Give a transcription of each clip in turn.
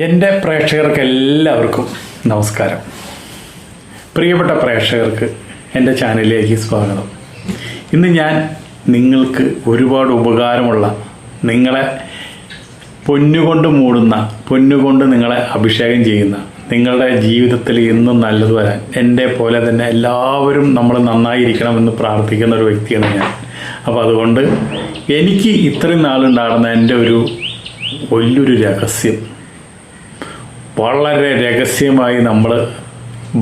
എൻ്റെ പ്രേക്ഷകർക്ക് എല്ലാവർക്കും നമസ്കാരം. പ്രിയപ്പെട്ട പ്രേക്ഷകർക്ക് എൻ്റെ ചാനലിലേക്ക് സ്വാഗതം. ഇന്ന് ഞാൻ നിങ്ങൾക്ക് ഒരുപാട് ഉപകാരമുള്ള, നിങ്ങളെ പൊന്നുകൊണ്ട് മൂടുന്ന, പൊന്നുകൊണ്ട് നിങ്ങളെ അഭിഷേകം ചെയ്യുന്ന, നിങ്ങളുടെ ജീവിതത്തിൽ ഇന്നും നല്ലത് വരാൻ എൻ്റെ പോലെ തന്നെ എല്ലാവരും നമ്മൾ നന്നായിരിക്കണമെന്ന് പ്രാർത്ഥിക്കുന്ന ഒരു വ്യക്തിയാണ് ഞാൻ. അപ്പോൾ അതുകൊണ്ട് എനിക്ക് ഇത്രയും നാളുണ്ടാകുന്ന എൻ്റെ ഒരു വലിയൊരു രഹസ്യം, വളരെ രഹസ്യമായി നമ്മൾ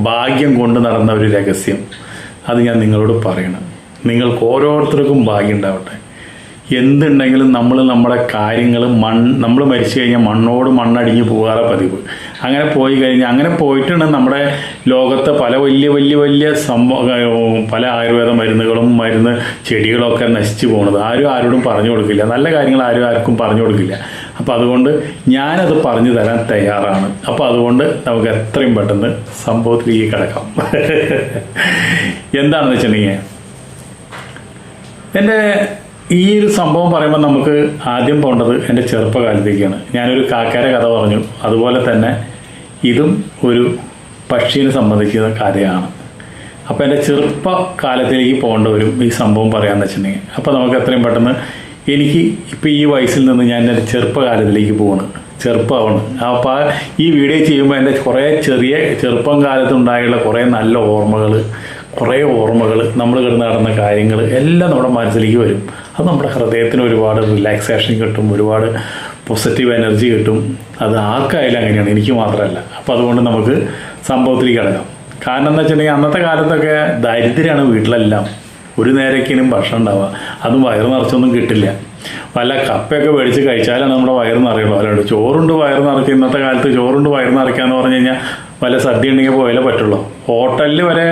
ഭാഗ്യം കൊണ്ട് നടന്ന ഒരു രഹസ്യം, അത് ഞാൻ നിങ്ങളോട് പറയണം. നിങ്ങൾക്ക് ഓരോരുത്തർക്കും ഭാഗ്യം ഉണ്ടാവട്ടെ. എന്തുണ്ടെങ്കിലും നമ്മുടെ കാര്യങ്ങൾ നമ്മൾ മരിച്ചു കഴിഞ്ഞാൽ മണ്ണോട് മണ്ണടിഞ്ഞ് പോകാറ പതിവ്. അങ്ങനെ പോയി കഴിഞ്ഞാൽ, അങ്ങനെ പോയിട്ടുണ്ട് നമ്മുടെ ലോകത്തെ പല വലിയ പല ആയുർവേദ മരുന്ന് ചെടികളൊക്കെ നശിച്ചു പോകുന്നത് ആരോടും പറഞ്ഞു കൊടുക്കില്ല. നല്ല കാര്യങ്ങൾ ആർക്കും പറഞ്ഞു കൊടുക്കില്ല. അപ്പോൾ അതുകൊണ്ട് ഞാനത് പറഞ്ഞു തരാൻ തയ്യാറാണ്. അപ്പോൾ അതുകൊണ്ട് നമുക്ക് എത്രയും പെട്ടെന്ന് സംഭവത്തിലേക്ക് കിടക്കാം. എന്താണെന്ന് വെച്ചിട്ടുണ്ടെങ്കിൽ, എൻ്റെ ഈ ഒരു സംഭവം പറയുമ്പോൾ നമുക്ക് ആദ്യം പോകേണ്ടത് എൻ്റെ ചെറുപ്പകാലത്തേക്കാണ്. ഞാനൊരു കാക്കയുടെ കഥ പറഞ്ഞു, അതുപോലെ തന്നെ ഇതും ഒരു പക്ഷീനെ സംബന്ധിക്കുന്ന കഥയാണ്. അപ്പോൾ എൻ്റെ ചെറുപ്പകാലത്തിലേക്ക് പോകേണ്ട വരും ഈ സംഭവം പറയാമെന്ന് വെച്ചിട്ടുണ്ടെങ്കിൽ. അപ്പോൾ നമുക്ക് എത്രയും പെട്ടെന്ന്, എനിക്ക് ഇപ്പോൾ ഈ വയസ്സിൽ നിന്ന് ഞാൻ എൻ്റെ ചെറുപ്പകാലത്തിലേക്ക് ചെറുപ്പമാണ്. അപ്പോൾ ഈ വീഡിയോ ചെയ്യുമ്പോൾ എൻ്റെ കുറേ ചെറുപ്പം കാലത്തുണ്ടായുള്ള കുറേ നല്ല ഓർമ്മകൾ നമ്മൾ കിടന്ന് നടന്ന കാര്യങ്ങൾ എല്ലാം നമ്മുടെ മനസ്സിലേക്ക് വരും. അത് നമ്മുടെ ഹൃദയത്തിന് ഒരുപാട് റിലാക്സേഷൻ കിട്ടും, ഒരുപാട് പോസിറ്റീവ് എനർജി കിട്ടും. അത് ആർക്കായാലും അങ്ങനെയാണ്, എനിക്ക് മാത്രമല്ല. അപ്പോൾ അതുകൊണ്ട് നമുക്ക് സംഭവത്തിലേക്ക് കിടക്കാം. കാരണം എന്താ വെച്ചിട്ടുണ്ടെങ്കിൽ, അന്നത്തെ കാലത്തൊക്കെ ദരിദ്രമാണ് വീട്ടിലെല്ലാം. ഒരു നേരേക്കിനും ഭക്ഷണം ഉണ്ടാവുക, അതും വയറ് നിറച്ചൊന്നും കിട്ടില്ല. വല്ല കപ്പയൊക്കെ മേടിച്ച് കഴിച്ചാലാണ് നമ്മുടെ വയറ് നിറയുള്ളൂ. അല്ലാണ്ട് ചോറുണ്ട് വയറ് നിറയ്ക്കുക, ഇന്നത്തെ കാലത്ത് ചോറുണ്ട് വയറ് നിറയ്ക്കാന്ന് പറഞ്ഞു കഴിഞ്ഞാൽ വല്ല സദ്യ ഉണ്ടെങ്കിൽ പോയാലേ പറ്റുള്ളൂ. ഹോട്ടലിൽ വരെ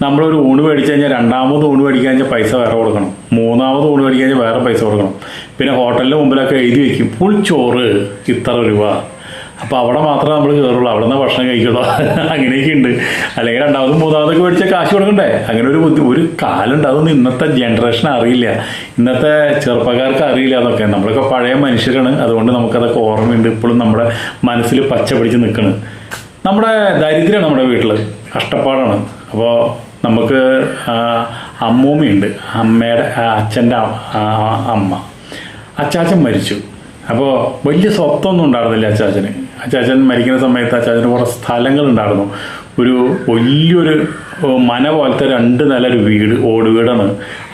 നമ്മളൊരു ഊണ് മേടിച്ച് കഴിഞ്ഞാൽ രണ്ടാമത് ഊണ് മേടിക്കാൻ കഴിഞ്ഞാൽ പൈസ വേറെ കൊടുക്കണം, മൂന്നാമത് ഊണ് മേടിക്കാൻ കഴിഞ്ഞാൽ വേറെ പൈസ കൊടുക്കണം. പിന്നെ ഹോട്ടലിൻ്റെ മുമ്പിലൊക്കെ എഴുതി വയ്ക്കും ഫുൾ ചോറ് ഇത്ര രൂപ. അപ്പോൾ അവിടെ മാത്രമേ നമ്മൾ കയറുള്ളൂ, അവിടെ നിന്ന് ഭക്ഷണം കഴിക്കുള്ളൂ. അങ്ങനെയൊക്കെ ഉണ്ട്. അല്ലെങ്കിൽ രണ്ടാമതും മൂന്നാമതൊക്കെ മേടിച്ചാൽ കാശ് കൊടുക്കണ്ടേ? അങ്ങനെ ഒരു കാലുണ്ട്. അതൊന്നും ഇന്നത്തെ ജനറേഷൻ അറിയില്ല, ഇന്നത്തെ ചെറുപ്പക്കാർക്ക് അറിയില്ല. അതൊക്കെ നമ്മളൊക്കെ പഴയ മനുഷ്യരാണ്, അതുകൊണ്ട് നമുക്കതൊക്കെ ഓർമ്മയുണ്ട്. ഇപ്പോഴും നമ്മുടെ മനസ്സിൽ പച്ച പിടിച്ച് നിൽക്കുന്നത്. നമ്മുടെ ദരിദ്രമാണ് നമ്മുടെ വീട്ടിൽ, കഷ്ടപ്പാടാണ്. അപ്പോൾ നമുക്ക് അമ്മൂമ്മയുണ്ട്, അമ്മയുടെ അച്ഛൻ്റെ അമ്മ. അച്ചാച്ചൻ മരിച്ചു. അപ്പോൾ വലിയ സ്വത്തൊന്നും ഉണ്ടായിരുന്നില്ല അച്ചാച്ചന്. അച്ചാച്ചൻ മരിക്കുന്ന സമയത്ത് അച്ചാച്ചന് കുറേ സ്ഥലങ്ങളുണ്ടായിരുന്നു. ഒരു വലിയൊരു മന പോലത്തെ 2 നില ഒരു വീട്, ഓട് വീടാണ്.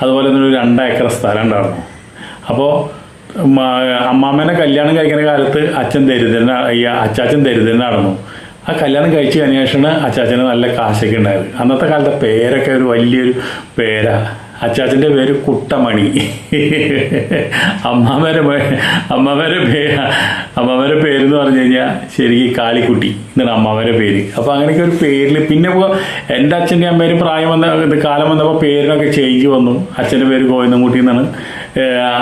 അതുപോലെ തന്നെ ഒരു 2 ഏക്കർ സ്ഥലം ഉണ്ടായിരുന്നു. അപ്പോൾ അമ്മാമ്മേനെ കല്യാണം കഴിക്കുന്ന കാലത്ത് അച്ചാച്ചൻ ദരിദ്രനായിരുന്നു. ആ കല്യാണം കഴിച്ച് കഴിഞ്ഞ ശേഷമാണ് അച്ചാച്ചന് നല്ല കാശൊക്കെ ഉണ്ടായത്. അന്നത്തെ കാലത്തെ പേരൊക്കെ ഒരു വലിയൊരു പേരാ. അച്ചാച്ചൻ്റെ പേര് കുട്ടമണി. അമ്മാമേരെ പേരെന്ന് പറഞ്ഞു കഴിഞ്ഞാൽ ശരിക്കും കാളിക്കുട്ടി എന്നാണ് അമ്മാമേരെ പേര്. അപ്പോൾ അങ്ങനെയൊക്കെ ഒരു പേരിൽ പിന്നെ എൻ്റെ അച്ഛൻ്റെ അമ്മേരും കാലം വന്നപ്പോൾ പേരിനൊക്കെ ചേഞ്ച് വന്നു. അച്ഛൻ്റെ പേര് ഗോവിന്ദൻകുട്ടി എന്നാണ്,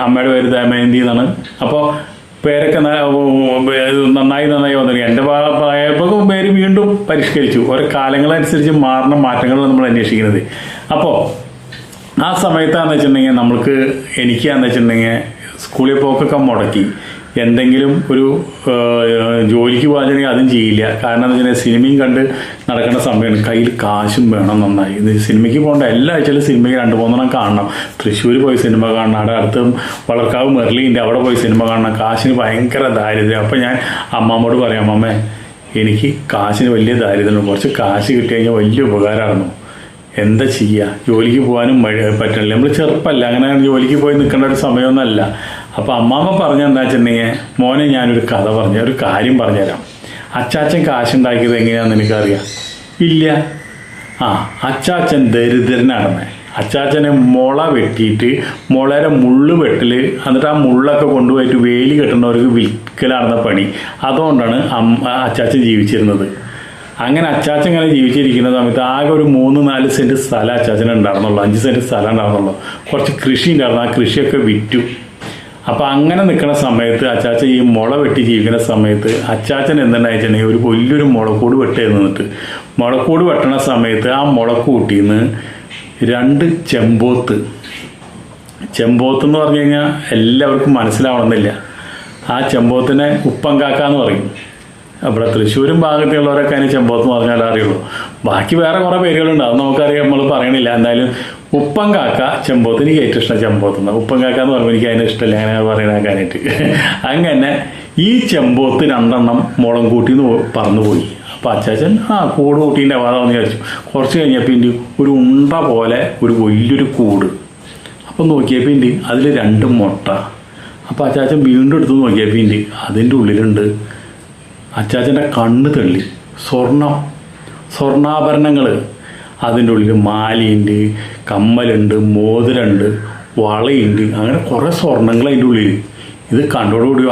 അമ്മയുടെ പേര് ദമയന്തി എന്നാണ്. അപ്പോൾ പേരൊക്കെ നന്നായി വന്നിരിക്കും. എൻ്റെ പ്രായപ്പോൾ പേര് വീണ്ടും പരിഷ്കരിച്ചു. ഓരോ കാലങ്ങളനുസരിച്ച് മാറുന്ന മാറ്റങ്ങളാണ് നമ്മൾ അന്വേഷിക്കുന്നത്. അപ്പോൾ ആ സമയത്താണെന്ന് വെച്ചിട്ടുണ്ടെങ്കിൽ എനിക്കാന്ന് വെച്ചിട്ടുണ്ടെങ്കിൽ സ്കൂളിൽ പോക്കൊക്കെ മുടക്കി. എന്തെങ്കിലും ഒരു ജോലിക്ക് പോകാന്നുണ്ടെങ്കിൽ അതും ചെയ്യില്ല. കാരണം എന്താ വെച്ചിട്ടുണ്ടെങ്കിൽ സിനിമയും കണ്ട് നടക്കേണ്ട സമയമാണ്, കയ്യിൽ കാശും വേണം നന്നായി. ഇത് സിനിമയ്ക്ക് പോകേണ്ട എല്ലാ ആഴ്ചയിലും സിനിമയ്ക്ക് 2-3 കാണണം. തൃശ്ശൂർ പോയി സിനിമ കാണണം, അവിടെ അടുത്ത് വളർക്കാവ് മെർലിൻ്റെ അവിടെ പോയി സിനിമ കാണണം. കാശിന് ഭയങ്കര ദാരിദ്ര്യം. അപ്പോൾ ഞാൻ അമ്മമ്മോട് പറയാം, അമ്മേ എനിക്ക് കാശിന് വലിയ ദാരിദ്ര്യമാണ്, കുറച്ച് കാശ് കിട്ടി കഴിഞ്ഞാൽ വലിയ ഉപകാരമായിരുന്നു. എന്താ ചെയ്യുക, ജോലിക്ക് പോകാനും പറ്റണില്ല. നമ്മൾ ചെറുപ്പമല്ല, അങ്ങനെ ജോലിക്ക് പോയി നിൽക്കേണ്ട ഒരു സമയമൊന്നുമല്ല. അപ്പോൾ അമ്മാമ്മ പറഞ്ഞെന്താ വെച്ചിട്ടുണ്ടെങ്കിൽ, മോനെ ഞാനൊരു ഒരു കാര്യം പറഞ്ഞുതരാം. അച്ചാച്ചൻ കാശുണ്ടാക്കിയത് എങ്ങനെയാണെന്ന് എനിക്കറിയാം. ഇല്ല. അച്ചാച്ചൻ ദരിദ്രനാണെന്ന്. അച്ചാച്ചനെ മുള വെട്ടിയിട്ട് മുളയുടെ മുള്ള് വെട്ടല്, എന്നിട്ട് ആ മുള്ളൊക്കെ കൊണ്ടുപോയിട്ട് വേലി കെട്ടുന്നവർക്ക് വിൽക്കലാണെന്ന പണി. അതുകൊണ്ടാണ് അച്ചാച്ചൻ ജീവിച്ചിരുന്നത്. അങ്ങനെ അച്ചാച്ചൻ ഇങ്ങനെ ജീവിച്ചിരിക്കുന്ന സമയത്ത് ആകെ ഒരു 3-4 സെൻറ്റ് സ്ഥലം അച്ചാച്ചന് ഉണ്ടായിരുന്നുള്ളൂ, 5 സെൻറ്റ് സ്ഥലം ഉണ്ടായിരുന്നുള്ളൂ. കുറച്ച് കൃഷി ഉണ്ടായിരുന്നു, ആ കൃഷിയൊക്കെ വിറ്റു. അപ്പോൾ അങ്ങനെ നിൽക്കുന്ന സമയത്ത് അച്ചാച്ചൻ ഈ മുള വെട്ടി ജീവിക്കുന്ന സമയത്ത് അച്ചാച്ചൻ എന്തുണ്ടായിട്ടുണ്ടെങ്കിൽ ഒരു വലിയൊരു മുളക്കൂട് വെട്ടി നിന്നിട്ട്, മുളക്കൂട് വെട്ടണ സമയത്ത് ആ മുളക്കൂട്ടിന്ന് 2 ചെമ്പോത്ത് എന്ന് പറഞ്ഞു കഴിഞ്ഞാൽ എല്ലാവർക്കും മനസ്സിലാവണമെന്നില്ല. ആ ചെമ്പോത്തിനെ ഉപ്പങ്കാക്ക എന്ന് പറയും. ഇവിടെ തൃശ്ശൂരും ഭാഗത്തുള്ളവരൊക്കെ അതിന് ചെമ്പോത്ത് എന്ന് പറഞ്ഞാൽ അറിയുള്ളൂ. ബാക്കി വേറെ കുറേ പേരുകളുണ്ട്, അത് നമുക്കറിയാം, നമ്മൾ പറയണില്ല. എന്തായാലും ഉപ്പൻ കാക്ക ചെമ്പോത്ത്, എനിക്ക് ഏറ്റവും ഇഷ്ടം ചെമ്പോത്തുന്ന ഉപ്പൻ കാക്ക എന്ന് പറയുമ്പോൾ എനിക്ക് അതിന് ഇഷ്ടമില്ല അങ്ങനെ പറയണേക്കാനായിട്ട്. അങ്ങനെ ഈ ചെമ്പോത്ത് 2 മുളം കൂട്ടി പറന്നു പോയി. അപ്പോൾ അച്ചാച്ചൻ കൂട് കൂട്ടീൻ്റെ വാദമെന്ന് വിചാരിച്ചു. കുറച്ച് കഴിഞ്ഞപ്പോൾ ഇതിൻ്റെ ഒരു ഉണ്ട പോലെ ഒരു വലിയൊരു കൂട്. അപ്പം നോക്കിയപ്പോൾ ഇതിൻ്റെ അതിൽ 2 മുട്ട. അപ്പോൾ അച്ചാച്ചൻ വീണ്ടും എടുത്ത് നോക്കിയപ്പോൾ ഇതിൻ്റെ അതിൻ്റെ ഉള്ളിലുണ്ട്. അച്ചാച്ചൻ്റെ കണ്ണ് തള്ളി. സ്വർണ്ണാഭരണങ്ങൾ അതിൻ്റെ ഉള്ളിൽ, മാലയുണ്ട്, കമ്മലുണ്ട്, മോതിരമുണ്ട്, വളയുണ്ട്, അങ്ങനെ കുറേ സ്വർണ്ണങ്ങൾ അതിൻ്റെ ഉള്ളിൽ. ഇത് കണ്ടോടുകൂടി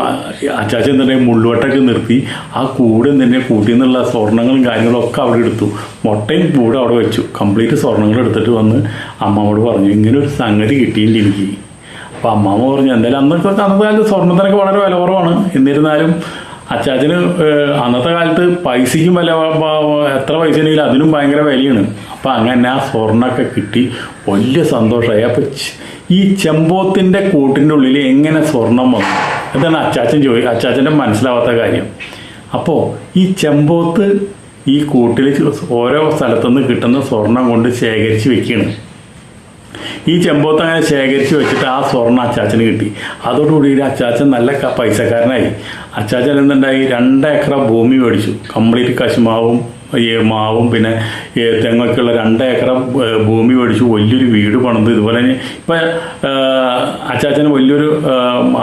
അച്ചാച്ചൻ എന്തുണ്ടെങ്കിൽ മുള്ളുവട്ടൊക്കെ നിർത്തി ആ കൂട് എന്തിനെ കൂട്ടി നിന്നുള്ള സ്വർണ്ണങ്ങളും കാര്യങ്ങളും ഒക്കെ അവിടെ എടുത്തു. മുട്ടയും കൂടെ അവിടെ വെച്ചു. കംപ്ലീറ്റ് സ്വർണ്ണങ്ങൾ എടുത്തിട്ട് വന്ന് അമ്മാവോട് പറഞ്ഞു, ഇങ്ങനെ ഒരു സംഗതി കിട്ടിയിട്ടുണ്ട് എനിക്ക്. അപ്പോൾ അമ്മാമ്മ പറഞ്ഞു, എന്തായാലും അന്നത്തെ കാലത്ത് സ്വർണ്ണത്തിനൊക്കെ വളരെ വില കുറവാണ്. എന്നിരുന്നാലും അച്ചാച്ചന് അന്നത്തെ കാലത്ത് പൈസയ്ക്കും വില, എത്ര പൈസ ഉണ്ടെങ്കിലും അതിനും ഭയങ്കര വിലയാണ്. അപ്പം അങ്ങനെ ആ സ്വർണ്ണമൊക്കെ കിട്ടി, വലിയ സന്തോഷമായി. അപ്പം ഈ ചെമ്പോത്തിൻ്റെ കൂട്ടിൻ്റെ ഉള്ളിൽ എങ്ങനെ സ്വർണം വന്നു എന്നാണ് അച്ചാച്ചൻ്റെ മനസ്സിലാവാത്ത കാര്യം. അപ്പോൾ ഈ ചെമ്പോത്ത് ഈ കൂട്ടിൽ ഓരോ സ്ഥലത്തുനിന്ന് കിട്ടുന്ന സ്വർണം കൊണ്ട് ശേഖരിച്ച് വെക്കുകയാണ്. ഈ ചെമ്പോത്ത് അങ്ങനെ ശേഖരിച്ച് വെച്ചിട്ട് ആ സ്വർണ്ണം അച്ചാച്ചന് കിട്ടി. അതോടുകൂടി അച്ചാച്ചൻ നല്ല പൈസക്കാരനായി. അച്ചാച്ചൻ എന്തുണ്ടായി, 2 ഏക്കർ ഭൂമി മേടിച്ചു. കംപ്ലീറ്റ് കശുമാവും മാവും പിന്നെ തെങ്ങൊക്കെയുള്ള 2 ഏക്കർ ഭൂമി മേടിച്ചു. വലിയൊരു വീട് പണിത്. ഇതുപോലെ തന്നെ ഇപ്പം അച്ചാച്ചന് വലിയൊരു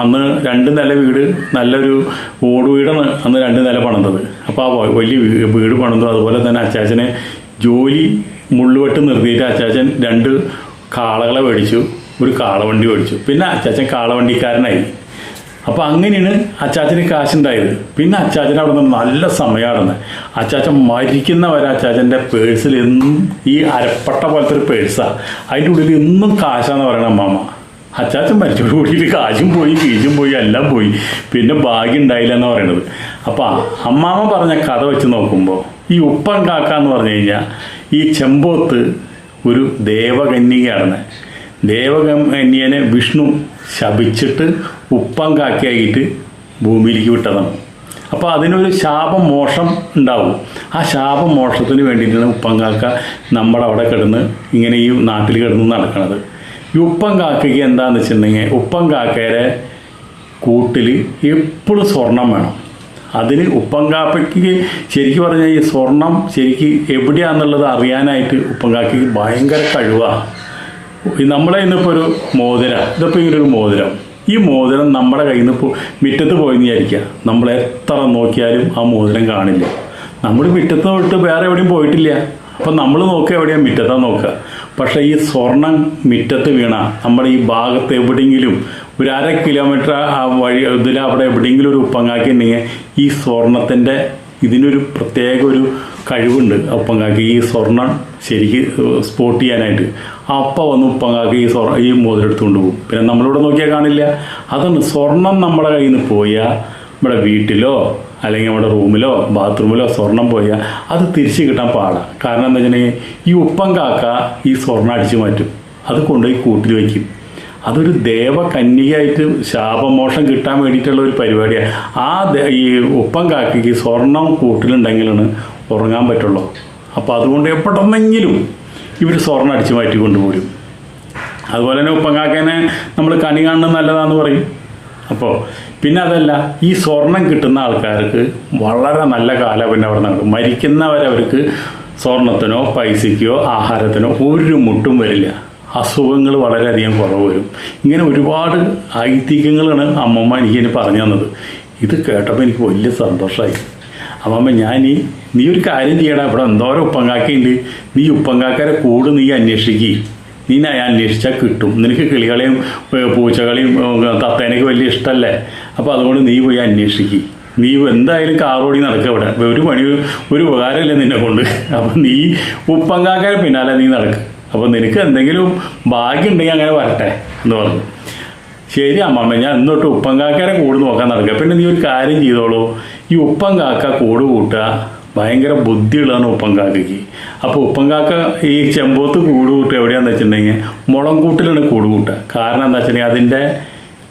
അന്ന് 2 നില വീട്, നല്ലൊരു ഓട് വീടാണ് അന്ന് 2 നില പണിതത്. അപ്പോൾ ആ വലിയ വീട് പണിതു. അതുപോലെ തന്നെ അച്ചാച്ചന് ജോലി മുള്ളുവെട്ട് നിർത്തിയിട്ട് അച്ചാച്ചൻ 2 കാളകളെ മേടിച്ചു, ഒരു കാളവണ്ടി മേടിച്ചു. പിന്നെ അച്ചാച്ചൻ കാളവണ്ടിക്കാരനായി. അപ്പോൾ അങ്ങനെയാണ് അച്ചാച്ചന് കാശുണ്ടായത്. പിന്നെ അച്ചാച്ചൻ അവിടെ നിന്ന് നല്ല സമയമാണെന്ന്. അച്ചാച്ചൻ മരിക്കുന്നവരെ അച്ചാച്ചൻ്റെ പേഴ്സിൽ എന്നും ഈ അരപ്പട്ട പോലത്തെ ഒരു പേഴ്സാണ്. അതിൻ്റെ ഉള്ളിൽ എന്നും കാശാന്ന് പറയണ അമ്മാമ്മ. അച്ചാച്ചൻ മരിച്ചോട് കൂടിയിട്ട് കാശും പോയി, കീശും പോയി, എല്ലാം പോയി. പിന്നെ ഭാഗ്യം ഉണ്ടായില്ല എന്ന് പറയണത്. അപ്പോൾ അമ്മാമ്മ പറഞ്ഞ കഥ വെച്ച് നോക്കുമ്പോൾ ഈ ഉപ്പൻ കാക്ക എന്ന് പറഞ്ഞു കഴിഞ്ഞാൽ ഈ ചെമ്പോത്ത് ഒരു ദേവകന്യകയാണ്. ദേവകന്യനെ വിഷ്ണു ശപിച്ചിട്ട് ഉപ്പൻ കാക്കയായിട്ട് ഭൂമിയിലേക്ക് വിട്ടതാണ്. അപ്പോൾ അതിനൊരു ശാപമോക്ഷം ഉണ്ടാവും. ആ ശാപമോക്ഷത്തിന് വേണ്ടിയിട്ടാണ് ഉപ്പൻ കാക്ക നമ്മുടെ അവിടെ കിടന്ന് ഇങ്ങനെ ഈ നാട്ടിൽ കിടന്ന് നടക്കുന്നത്. ഈ ഉപ്പൻ കാക്കയ്ക്ക് എന്താണെന്ന് വെച്ചിട്ടുണ്ടെങ്കിൽ ഉപ്പൻ കാക്കയുടെ കൂട്ടിൽ എപ്പോഴും സ്വർണം വേണം. അതിന് ഉപ്പൻ കാക്കയ്ക്ക് ശരിക്കും പറഞ്ഞാൽ ഈ സ്വർണം ശരിക്ക് എവിടെയാണെന്നുള്ളത് അറിയാനായിട്ട് ഉപ്പൻ കാക്കയ്ക്ക് ഭയങ്കര കഴിവാണ്. നമ്മളെ ഇന്നിപ്പോൾ ഒരു മോതിരം, ഇതിപ്പോൾ ഇങ്ങനൊരു മോതിരം, ഈ മോതിരം നമ്മുടെ കയ്യിൽ നിന്ന് മുറ്റത്ത് പോയെന്ന് വിചാരിക്കുക, നമ്മൾ എത്ര നോക്കിയാലും ആ മോതിരം കാണില്ല. നമ്മൾ മുറ്റത്ത് വിട്ട് വേറെ എവിടെയും പോയിട്ടില്ല. അപ്പം നമ്മൾ നോക്കുക എവിടെയാണ്, മുറ്റത്താണ് നോക്കുക. പക്ഷേ ഈ സ്വർണം മുറ്റത്ത് വീണ നമ്മുടെ ഈ ഭാഗത്ത് എവിടെയെങ്കിലും ഒരു 1/2 കിലോമീറ്റർ ആ വഴി ഇതിൽ അവിടെ എവിടെയെങ്കിലും ഒരു ഉപ്പങ്കാക്കി ഉണ്ടെങ്കിൽ ഈ സ്വർണത്തിൻ്റെ ഇതിനൊരു പ്രത്യേക ഒരു കഴിവുണ്ട്. ഉപ്പങ്കാക്കി ഈ സ്വർണം ശരിക്ക് സ്പോട്ട് ചെയ്യാനായിട്ട് അപ്പം വന്ന് ഉപ്പങ്കാക്കി ഈ മോതിരം എടുത്തുകൊണ്ട് പോകും. പിന്നെ നമ്മളിവിടെ നോക്കിയാൽ കാണില്ല. അതാണ് സ്വർണം നമ്മുടെ കയ്യിൽ നിന്ന് പോയാൽ നമ്മുടെ വീട്ടിലോ അല്ലെങ്കിൽ നമ്മുടെ റൂമിലോ ബാത്റൂമിലോ സ്വർണം പോയാൽ അത് തിരിച്ച് കിട്ടാൻ പാടാണ്. കാരണം എന്താ വെച്ചിട്ടുണ്ടെങ്കിൽ ഈ ഉപ്പൻ കാക്ക ഈ സ്വർണം അടിച്ചു മാറ്റും, അത് കൊണ്ടുപോയി കൂട്ടിൽ വയ്ക്കും. അതൊരു ദേവകന്യകയായിട്ട് ശാപമോക്ഷം കിട്ടാൻ വേണ്ടിയിട്ടുള്ള ഒരു പരിപാടിയാണ്. ഈ ഉപ്പൻ കാക്കയ്ക്ക് സ്വർണം കൂട്ടിലുണ്ടെങ്കിലാണ് ഉറങ്ങാൻ പറ്റുള്ളൂ. അപ്പോൾ അതുകൊണ്ട് എപ്പോഴെന്നെങ്കിലും ഇവർ സ്വർണം അടിച്ചു മാറ്റി കൊണ്ടുപോരും. അതുപോലെ തന്നെ ഉപ്പൻ കാക്കേനെ നമ്മൾ കണി കാണുന്നത് നല്ലതാണെന്ന് പറയും. അപ്പോൾ പിന്നെ അതല്ല, ഈ സ്വർണം കിട്ടുന്ന ആൾക്കാർക്ക് വളരെ നല്ല കാലം പിന്നെ അവിടെ നടക്കും. മരിക്കുന്നവരവർക്ക് സ്വർണത്തിനോ പൈസയ്ക്കോ ആഹാരത്തിനോ ഒരു മുട്ടും വരില്ല. അസുഖങ്ങൾ വളരെയധികം കുറവ് വരും. ഇങ്ങനെ ഒരുപാട് ഐതിഹ്യങ്ങളാണ് അമ്മമ്മ എനിക്ക് പറഞ്ഞു തന്നത്. ഇത് കേട്ടപ്പോൾ എനിക്ക് വലിയ സന്തോഷമായി. അമ്മമ്മ നീ ഒരു കാര്യം ചെയ്യണം, ഇവിടെ എന്തോരം ഉപ്പങ്കാക്കയുണ്ട്, നീ ഉപ്പങ്കാക്കരെ കൂട് നീ അന്വേഷിക്കുക. നീ അന്വേഷിച്ചാൽ കിട്ടും. നിനക്ക് കിളികളെയും പൂച്ചകളെയും തത്തേനൊക്കെ വലിയ ഇഷ്ടമല്ലേ. അപ്പോൾ അതുകൊണ്ട് നീ പോയി അന്വേഷിക്കുക. നീ എന്തായാലും കാറോടി നടക്കുക. ഇവിടെ ഒരു ഉപകാരമില്ല നിന്നെ കൊണ്ട്. അപ്പം നീ ഉപ്പങ്കാക്കരെ പിന്നാലെ നീ നടക്കുക. അപ്പോൾ നിനക്ക് എന്തെങ്കിലും ഭാഗ്യം ഉണ്ടെങ്കിൽ അങ്ങനെ വരട്ടെ എന്ന് പറഞ്ഞു. ശരി അമ്മമ്മ, ഞാൻ എന്നിട്ട് ഉപ്പങ്കാക്കരെ കൂട് നോക്കാൻ നടക്കുക. പിന്നെ നീ ഒരു കാര്യം ചെയ്തോളൂ, ഈ ഉപ്പങ്കാക്ക കൂട് കൂട്ടുക ഭയങ്കര ബുദ്ധിയുള്ളതാണ് ഉപ്പങ്കാക്കയ്ക്ക്. അപ്പോൾ ഉപ്പങ്കാക്ക ഈ ചെമ്പോത്ത് കൂട് കൂട്ടുക എവിടെയാണെന്ന് വെച്ചിട്ടുണ്ടെങ്കിൽ മുളംകൂട്ടിലാണ് കൂട് കൂട്ടുക. കാരണം എന്താ വെച്ചിട്ടുണ്ടെങ്കിൽ അതിൻ്റെ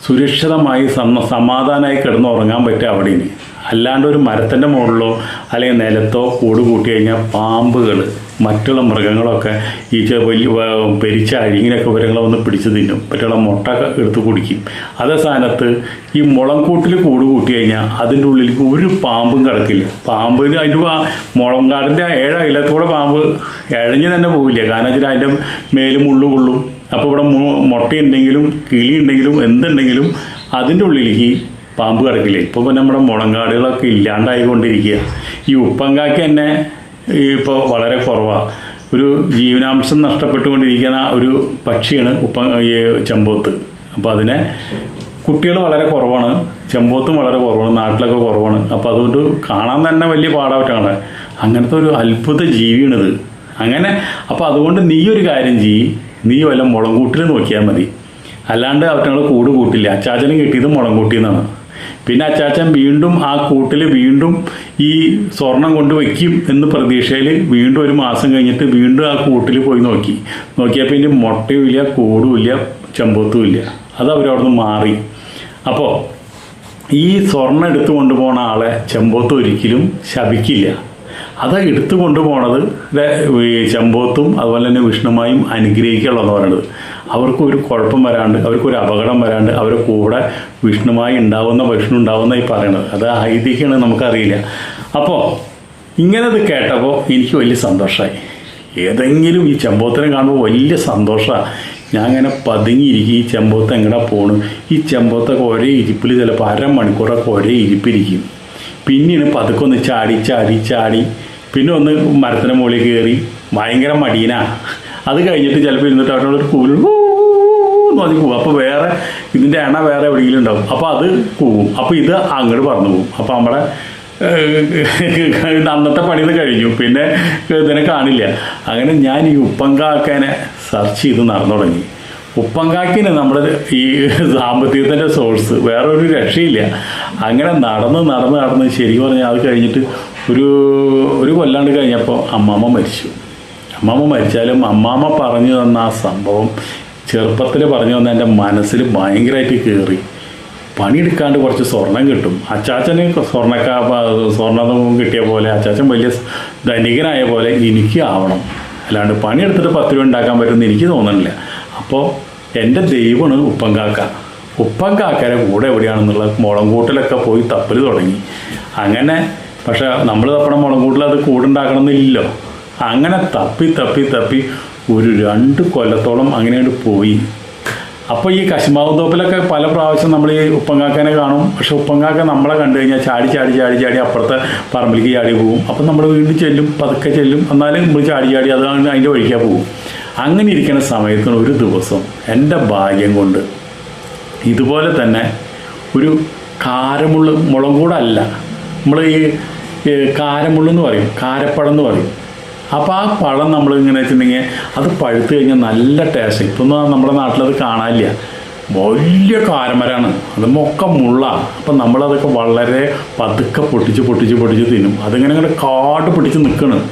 സുരക്ഷിതമായി സമാധാനമായി കിടന്ന് ഉറങ്ങാൻ പറ്റുക അവിടെയാണ്. അല്ലാണ്ട് ഒരു മരത്തിൻ്റെ മുകളിലോ അല്ലെങ്കിൽ നിലത്തോ കൂട് കൂട്ടി കഴിഞ്ഞാൽ പാമ്പുകൾ മറ്റുള്ള മൃഗങ്ങളൊക്കെ ഈ പെരിച്ചാഴി ഇങ്ങനെയൊക്കെ ഇവരങ്ങളെ ഒന്ന് പിടിച്ച് തിന്നും, മറ്റുള്ള മുട്ട എടുത്ത് കുടിക്കും. അതേ സ്ഥാനത്ത് ഈ മുളംകൂട്ടിൽ കൂട് കൂട്ടി കഴിഞ്ഞാൽ അതിൻ്റെ ഉള്ളിലേക്ക് ഒരു പാമ്പും കിടക്കില്ല. പാമ്പിന് അതിൻ്റെ മുളങ്കാടിൻ്റെ 7 അയലത്തൂടെ പാമ്പ് ഇഴഞ്ഞ് തന്നെ പോവില്ല. കാരണം വെച്ചാൽ അതിൻ്റെ മേലും മുള്ളു കൊള്ളും. അപ്പോൾ ഇവിടെ മുട്ടയുണ്ടെങ്കിലും കിളി ഉണ്ടെങ്കിലും എന്തുണ്ടെങ്കിലും അതിൻ്റെ ഉള്ളിലേക്ക് പാമ്പ് കിടക്കില്ല. ഇപ്പോൾ നമ്മുടെ മുളങ്കാടുകളൊക്കെ ഇല്ലാണ്ടായിക്കൊണ്ടിരിക്കുക. ഈ ഉപ്പങ്കാക്ക് തന്നെ ഇപ്പോൾ വളരെ കുറവാണ്. ഒരു ജീവനാംശം നഷ്ടപ്പെട്ടുകൊണ്ടിരിക്കുന്ന ഒരു പക്ഷിയാണ് ഈ ചെമ്പോത്ത്. അപ്പോൾ അതിനെ കുട്ടികൾ വളരെ കുറവാണ്, ചെമ്പോത്തും വളരെ കുറവാണ്, നാട്ടിലൊക്കെ കുറവാണ്. അപ്പോൾ അതുകൊണ്ട് കാണാൻ തന്നെ വലിയ പാടായിട്ടാണ്. അങ്ങനത്തെ ഒരു അത്ഭുത ജീവിയാണിത്. അങ്ങനെ അപ്പോൾ അതുകൊണ്ട് നീ ഒരു കാര്യം ചെയ്യ്, നീ വല്ല മുളങ്കൂട്ടിൽ നോക്കിയാൽ മതി. അല്ലാണ്ട് അവറ്റങ്ങൾ കൂട് കൂട്ടില്ല. അച്ചാച്ചനും കിട്ടിയത് മുളങ്കൂട്ടിന്നാണ്. പിന്നെ അച്ചാച്ചൻ വീണ്ടും ആ കൂട്ടിൽ വീണ്ടും ഈ സ്വർണം കൊണ്ട് വയ്ക്കും എന്ന് പ്രതീക്ഷയിൽ വീണ്ടും ഒരു മാസം കഴിഞ്ഞിട്ട് വീണ്ടും ആ കൂട്ടിൽ പോയി നോക്കിയപ്പോൾ ഇതിൻ്റെ മുട്ടയും ഇല്ല, കൂടും ഇല്ല, ചെമ്പോത്തും ഇല്ല. അത് അവരവിടുന്ന് മാറി. അപ്പോൾ ഈ സ്വർണം എടുത്തു കൊണ്ടുപോണ ആളെ ചെമ്പോത്ത് ഒരിക്കലും ശപിക്കില്ല. അത് എടുത്തു കൊണ്ടുപോണത് ചെമ്പോത്തും അതുപോലെ തന്നെ വിഷ്ണുമായും അനുഗ്രഹിക്കുകയുള്ളതെന്ന് പറയുന്നത്. അവർക്കൊരു കുഴപ്പം വരാണ്ട്, അവർക്കൊരു അപകടം വരാണ്ട് അവരുടെ കൂടെ വിഷ്ണുമായി വിഷ്ണു ഉണ്ടാവുന്ന ഈ പറയണത്. അത് ഐതിഹ്യമാണ്, നമുക്കറിയില്ല. അപ്പോൾ ഇങ്ങനത് കേട്ടപ്പോൾ എനിക്ക് വലിയ സന്തോഷമായി. ഏതെങ്കിലും ഈ ചെമ്പോത്തിനെ കാണുമ്പോൾ വലിയ സന്തോഷമാണ്. ഞാൻ അങ്ങനെ പതുങ്ങിയിരിക്കും. ഈ ചെമ്പോത്ത് എങ്ങനെ പോണു? ഈ ചെമ്പോത്തൊക്കെ ഒരേ ഇരിപ്പിൽ ചിലപ്പോൾ അരമണിക്കൂറൊക്കെ ഒരേ ഇരിപ്പിരിക്കും. പിന്നെയാണ് പതുക്കെ ഒന്ന് ചാടി പിന്നെ ഒന്ന് മരത്തിൻ്റെ മുകളിൽ കയറി ഭയങ്കര മടീനാ. അത് കഴിഞ്ഞിട്ട് ചിലപ്പോൾ ഇരുന്നിട്ട് അവരോടൊരു കൂല് നോക്കി പോകും. അപ്പോൾ വേറെ ഇതിൻ്റെ എണ്ണ വേറെ എവിടെയെങ്കിലും ഉണ്ടാവും. അപ്പോൾ അത് കൂവും. അപ്പോൾ ഇത് അങ്ങോട്ട് പറന്നു പോകും. അപ്പോൾ നമ്മുടെ അന്നത്തെ പണിത് കഴിഞ്ഞു. പിന്നെ ഇതിനെ കാണില്ല. അങ്ങനെ ഞാൻ ഈ ഉപ്പങ്കാക്കനെ സെർച്ച് ചെയ്ത് നടന്നു തുടങ്ങി. ഉപ്പങ്കാക്കിന് നമ്മുടെ ഈ സാമ്പത്തികത്തിൻ്റെ സോഴ്സ്, വേറെ ഒരു രക്ഷയില്ല. അങ്ങനെ നടന്ന് ശരിക്കും പറഞ്ഞാൽ അത് കഴിഞ്ഞിട്ട് ഒരു കൊല്ലാണ്ട് കഴിഞ്ഞപ്പോൾ അമ്മാമ്മ മരിച്ചു. അമ്മാമ്മ മരിച്ചാലും അമ്മാമ്മ പറഞ്ഞു തന്ന ആ സംഭവം ചെറുപ്പത്തിൽ പറഞ്ഞു തന്ന എൻ്റെ മനസ്സിൽ ഭയങ്കരമായിട്ട് കയറി. പണിയെടുക്കാണ്ട് കുറച്ച് സ്വർണം കിട്ടും. അച്ചാച്ചന് സ്വർണ്ണം കിട്ടിയ പോലെ, അച്ചാച്ചൻ വലിയ ധനികനായ പോലെ എനിക്ക് ആവണം. അല്ലാണ്ട് പണിയെടുത്തിട്ട് 10 രൂപ ഉണ്ടാക്കാൻ പറ്റുമെന്ന് എനിക്ക് തോന്നണില്ല. അപ്പോൾ എൻ്റെ ദൈവമാണ് ഉപ്പങ്കാക്ക. ഉപ്പങ്കാക്കരെ കൂടെ എവിടെയാണെന്നുള്ള മുളങ്കൂട്ടിലൊക്കെ പോയി തപ്പൽ തുടങ്ങി. അങ്ങനെ പക്ഷെ നമ്മൾ തപ്പണ മുളങ്കൂട്ടിൽ അത് കൂടുണ്ടാക്കണമെന്നില്ലല്ലോ. അങ്ങനെ തപ്പി ഒരു 2 കൊല്ലത്തോളം അങ്ങനെയായിട്ട് പോയി. അപ്പോൾ ഈ കശുമാവും തോപ്പിലൊക്കെ പല പ്രാവശ്യം നമ്മൾ ഈ ഉപ്പങ്കാക്കനെ കാണും. പക്ഷെ ഉപ്പങ്കാക്ക നമ്മളെ കണ്ടു കഴിഞ്ഞാൽ ചാടി അപ്പുറത്തെ പറമ്പിലേക്ക് ചാടി പോകും. അപ്പം നമ്മൾ വീണ്ടും ചെല്ലും, പതുക്കെ ചെല്ലും. എന്നാലും നമ്മൾ ചാടി അതാണ് അതിൻ്റെ വഴിക്കാൻ പോകും. അങ്ങനെ ഇരിക്കുന്ന സമയത്ത് ഒരു ദിവസം എൻ്റെ ഭാഗ്യം കൊണ്ട് ഇതുപോലെ തന്നെ ഒരു കാരമുള്ള്, മുളങ്കൂടല്ല, നമ്മൾ ഈ കാരമുള്ളെന്ന് പറയും, കാരപ്പഴം എന്ന് പറയും. അപ്പോൾ ആ പഴം നമ്മൾ ഇങ്ങനെ വെച്ചിട്ടുണ്ടെങ്കിൽ അത് പഴുത്ത് കഴിഞ്ഞാൽ നല്ല ടേസ്റ്റ്. ഇപ്പം നമ്മുടെ നാട്ടിലത് കാണാനില്ല. വലിയ കാരമരമാണ്, അത് മൊക്ക മുള്ളാണ്. അപ്പം നമ്മളതൊക്കെ വളരെ പതുക്കെ പൊട്ടിച്ച് തിന്നും. അതിങ്ങനെ കാട് പിടിച്ച് നിൽക്കണം.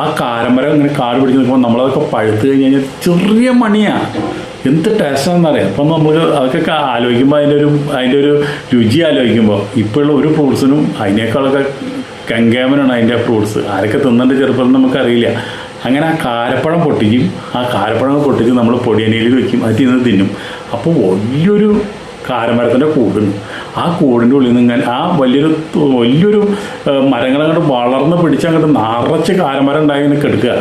ആ കാരമരം ഇങ്ങനെ കാട് പിടിച്ച് നിൽക്കുമ്പോൾ നമ്മളതൊക്കെ പഴുത്ത് കഴിഞ്ഞ് കഴിഞ്ഞാൽ ചെറിയ മണിയാണ്. എന്ത് ടേസ്റ്റാണെന്നറിയാം. അപ്പം നമുക്ക് അതൊക്കെ ആലോചിക്കുമ്പോൾ അതിൻ്റെ ഒരു രുചി ആലോചിക്കുമ്പോൾ ഇപ്പോഴുള്ള ഒരു ഫ്രൂട്ട്സിനും അതിനേക്കാളൊക്കെ കങ്കേമനാണ് അതിൻ്റെ ഫ്രൂട്ട്സ്. ആരൊക്കെ തിന്നേണ്ട ചെറുപ്പം നമുക്കറിയില്ല. അങ്ങനെ ആ കാരപ്പഴം പൊട്ടിക്കും. ആ കാരപ്പഴം പൊട്ടിച്ച് നമ്മൾ പൊടിയനയിൽ വയ്ക്കും. അത് തിന്നും. അപ്പോൾ വലിയൊരു കാരമരത്തിൻ്റെ കൂടുണ്ട്. ആ കൂടിൻ്റെ ഉള്ളിൽ നിന്ന് ഇങ്ങനെ ആ വലിയൊരു മരങ്ങളങ്ങോട്ട് വളർന്ന് പിടിച്ച് അങ്ങോട്ട് നിറച്ച് കാരമരം ഉണ്ടായി ഇങ്ങനെ കെടുക്കുക.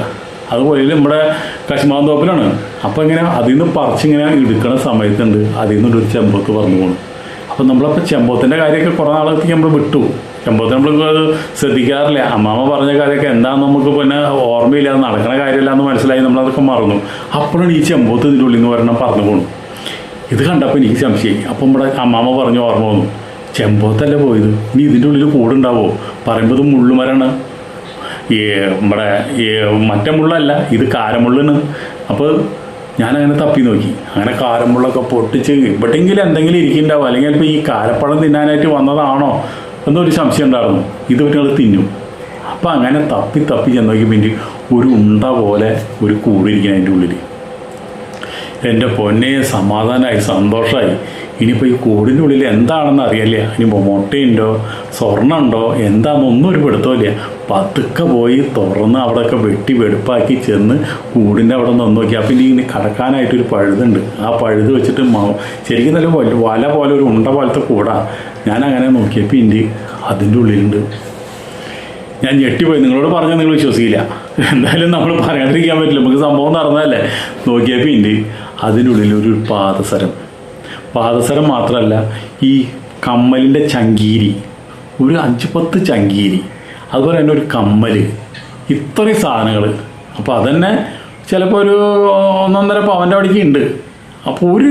അതുപോലെ നമ്മുടെ കശുമാവും തോപ്പിലാണ്. അപ്പോൾ ഇങ്ങനെ അതിൽ നിന്ന് പറിച്ചിങ്ങനെ എടുക്കണ സമയത്തുണ്ട് അതിൽ നിന്നൊരു ചെമ്പോത്ത് പറഞ്ഞു പോകുന്നു. അപ്പോൾ നമ്മളപ്പോൾ ചെമ്പോത്തിൻ്റെ കാര്യമൊക്കെ കുറേ നാളത്തേക്ക് നമ്മൾ വിട്ടു. ചെമ്പോത്ത് നമ്മൾക്ക് അത് ശ്രദ്ധിക്കാറില്ല. അമ്മാമ്മ പറഞ്ഞ കാര്യമൊക്കെ എന്താണെന്ന് നമുക്ക് പിന്നെ ഓർമ്മയില്ല, അത് നടക്കുന്ന കാര്യമില്ല എന്ന് മനസ്സിലായി നമ്മളതൊക്കെ മറന്നു. അപ്പോഴാണ് ഈ ചെമ്പോത്ത് ഇതിൻ്റെ ഉള്ളിൽ നിന്ന് വരണം പറഞ്ഞു പോകണം. ഇത് കണ്ടപ്പോൾ എനിക്ക് സംശയമായി. അപ്പം നമ്മുടെ അമ്മാമ്മ പറഞ്ഞു ഓർമ്മ വന്നു, ചെമ്പോത്തല്ലേ പോയത്, ഇനി ഇതിൻ്റെ ഉള്ളിൽ കൂടുണ്ടാവുമോ? പറയുമ്പോൾ ഇത് മുള്ളുമരാണ്, നമ്മുടെ മറ്റേ മുള്ളല്ല, ഇത് കാരമുള്ളാണ്. അപ്പോൾ ഞാനങ്ങനെ തപ്പി നോക്കി. അങ്ങനെ കാരമുള്ളൊക്കെ പൊട്ടിച്ച് എവിടെയെങ്കിലും എന്തെങ്കിലും ഇരിക്കുന്നുണ്ടാവും, അല്ലെങ്കിൽ ഇപ്പോൾ ഈ കാരപ്പഴം തിന്നാനായിട്ട് വന്നതാണോ എന്നൊരു സംശയം ഉണ്ടായിരുന്നു. ഇത് പറ്റുകൾ തിന്നും. അപ്പോൾ അങ്ങനെ തപ്പി ചെന്ന് നോക്കി പിന്നെ ഒരു ഉണ്ട പോലെ ഒരു കൂടിരിക്കണം അതിൻ്റെ ഉള്ളിൽ. എൻ്റെ പൊന്നെ, സമാധാനമായി, സന്തോഷമായി. ഇനിയിപ്പോൾ ഈ കൂടിൻ്റെ ഉള്ളിൽ എന്താണെന്ന് അറിയില്ല. ഇനി മുട്ടയുണ്ടോ സ്വർണ്ണമുണ്ടോ എന്താണെന്നൊന്നും ഒരു പിടുത്തമില്ല. പതുക്കെ പോയി തുറന്ന് അവിടെയൊക്കെ വെട്ടി വെടുപ്പാക്കി ചെന്ന് കൂടിൻ്റെ അവിടെ നിന്ന് നോക്കി. അപ്പം ഇനി കടക്കാനായിട്ടൊരു പഴുതുണ്ട്. ആ പഴുത് വെച്ചിട്ട് ശരിക്കും നല്ല വല പോലെ ഒരു ഉണ്ട പോലത്തെ കൂടാ. ഞാൻ അങ്ങനെ നോക്കിയപ്പോൾ ഇൻ്റെ അതിൻ്റെ ഉള്ളിലുണ്ട്. ഞാൻ ഞെട്ടിപ്പോയി. നിങ്ങളോട് പറഞ്ഞാൽ നിങ്ങൾ വിശ്വസിക്കില്ല. എന്തായാലും നമ്മൾ പറയാണ്ടിരിക്കാൻ പറ്റില്ല, നമുക്ക് സംഭവം നടന്നതല്ലേ. നോക്കിയപ്പോൾ ഇൻ്റെ അതിൻ്റെ ഉള്ളിലൊരു പാദസരം മാത്രമല്ല, ഈ കമ്മലിൻ്റെ ചങ്കീരി, ഒരു 5-10 ചങ്കീരി, അതുപോലെ തന്നെ ഒരു കമ്മൽ, ഇത്രയും സാധനങ്ങൾ. അപ്പോൾ അതന്നെ ചിലപ്പോൾ ഒരു 1.5 പവൻ്റെ അവിടേക്ക് ഉണ്ട്. അപ്പോൾ ഒരു